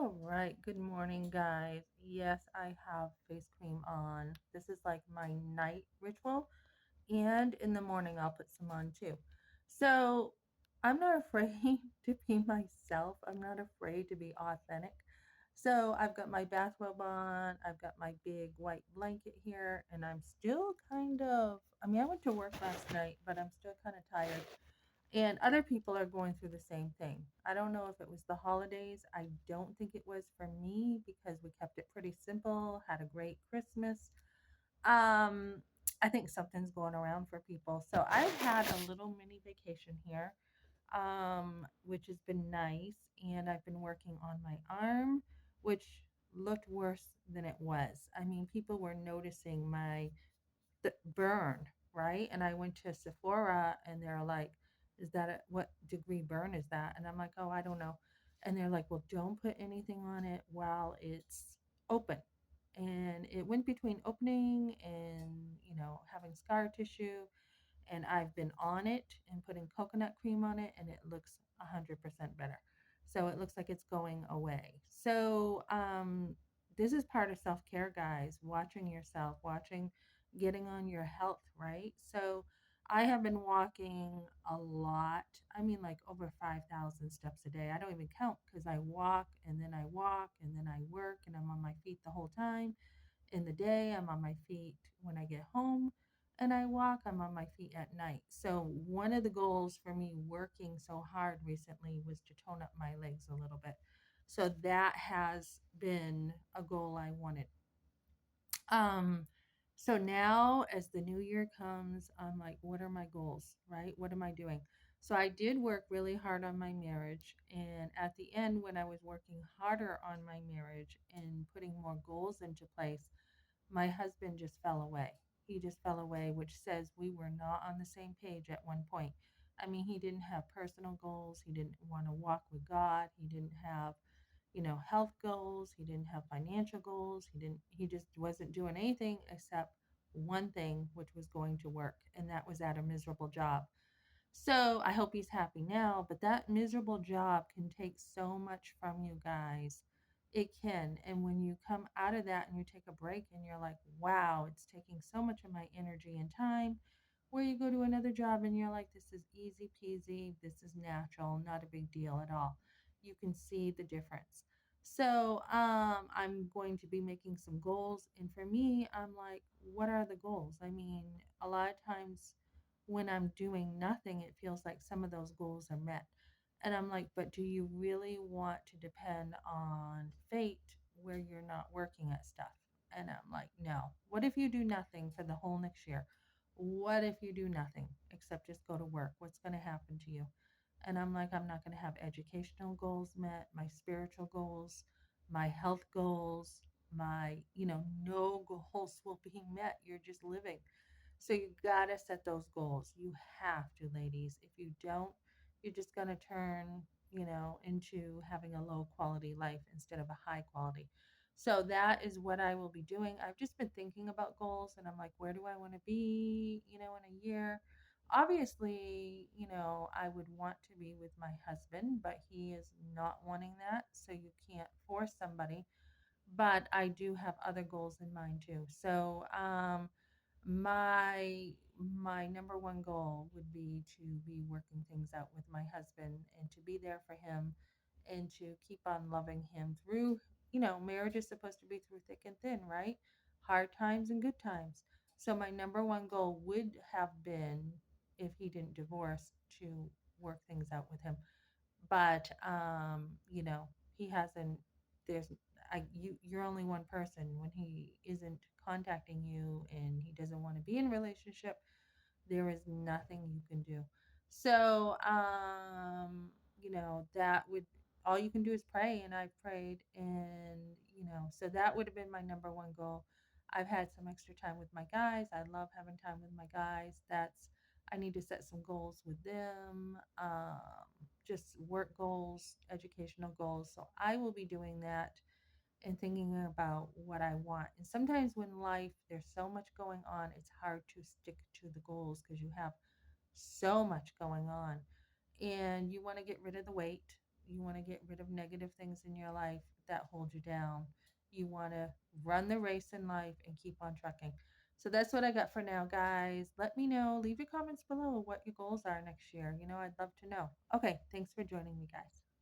All right, good morning, guys. Yes, I have face cream on. This is like my night ritual, and in the morning, I'll put some on too. So I'm not afraid to be myself, I'm not afraid to be authentic. So I've got my bathrobe on, I've got my big white blanket here, and I'm still I went to work last night, but I'm still kind of tired. And other people are going through the same thing. I don't know if it was the holidays. I don't think it was for me because we kept it pretty simple, had a great Christmas. Um, I think something's going around for people. So I've had a little mini vacation here, which has been nice. And I've been working on my arm, which looked worse than it was. I mean, people were noticing the burn, right? And I went to Sephora and they're like, is that what degree burn is that? And I'm like, oh, I don't know. And they're like, well, don't put anything on it while it's open. And it went between opening and, having scar tissue. And I've been on it and putting coconut cream on it, and it looks 100% better. So it looks like it's going away. This is part of self care, guys. Watching yourself, getting on your health, right? So, I have been walking a lot. I mean, like over 5,000 steps a day. I don't even count because I walk and then I walk and then I work and I'm on my feet the whole time in the day. I'm on my feet when I get home and I walk. I'm on my feet at night. So, one of the goals for me working so hard recently was to tone up my legs a little bit. So, that has been a goal I wanted. Um, so now as the new year comes, I'm like, what are my goals, right? What am I doing? So I did work really hard on my marriage. And at the end, when I was working harder on my marriage and putting more goals into place, my husband just fell away. He just fell away, which says we were not on the same page at one point. I mean, he didn't have personal goals. He didn't want to walk with God. He didn't have, health goals. He didn't have financial goals. He just wasn't doing anything except one thing, which was going to work. And that was at a miserable job. So I hope he's happy now, but that miserable job can take so much from you guys. It can. And when you come out of that and you take a break and you're like, wow, it's taking so much of my energy and time, where you go to another job and you're like, this is easy peasy, this is natural, not a big deal at all. You can see the difference. So I'm going to be making some goals. And for me, I'm like, what are the goals? I mean, a lot of times when I'm doing nothing, it feels like some of those goals are met. And I'm like, but do you really want to depend on fate where you're not working at stuff? And I'm like, no. What if you do nothing for the whole next year? What if you do nothing except just go to work? What's going to happen to you? And I'm like, I'm not going to have educational goals met, my spiritual goals, my health goals, no goals will be met. You're just living. So you got to set those goals. You have to, ladies. If you don't, you're just going to turn, into having a low quality life instead of a high quality. So that is what I will be doing. I've just been thinking about goals and I'm like, where do I want to be, in a year? Obviously, I would want to be with my husband, but he is not wanting that. So you can't force somebody. But I do have other goals in mind too. So, my number one goal would be to be working things out with my husband and to be there for him and to keep on loving him through, marriage is supposed to be through thick and thin, right? Hard times and good times. So my number one goal would have been, if he didn't divorce, to work things out with him. But he hasn't. There's you're only one person. When he isn't contacting you and he doesn't want to be in a relationship, there is nothing you can do. So that would, all you can do is pray, and I've prayed. And so that would have been my number one goal. I've had some extra time with my guys. I love having time with my guys. That's, I need to set some goals with them, just work goals, educational goals. So I will be doing that and thinking about what I want. And sometimes when life, there's so much going on, it's hard to stick to the goals because you have so much going on and you want to get rid of the weight. You want to get rid of negative things in your life that hold you down. You want to run the race in life and keep on trucking. So that's what I got for now, guys. Let me know. Leave your comments below what your goals are next year. I'd love to know. Okay, thanks for joining me, guys.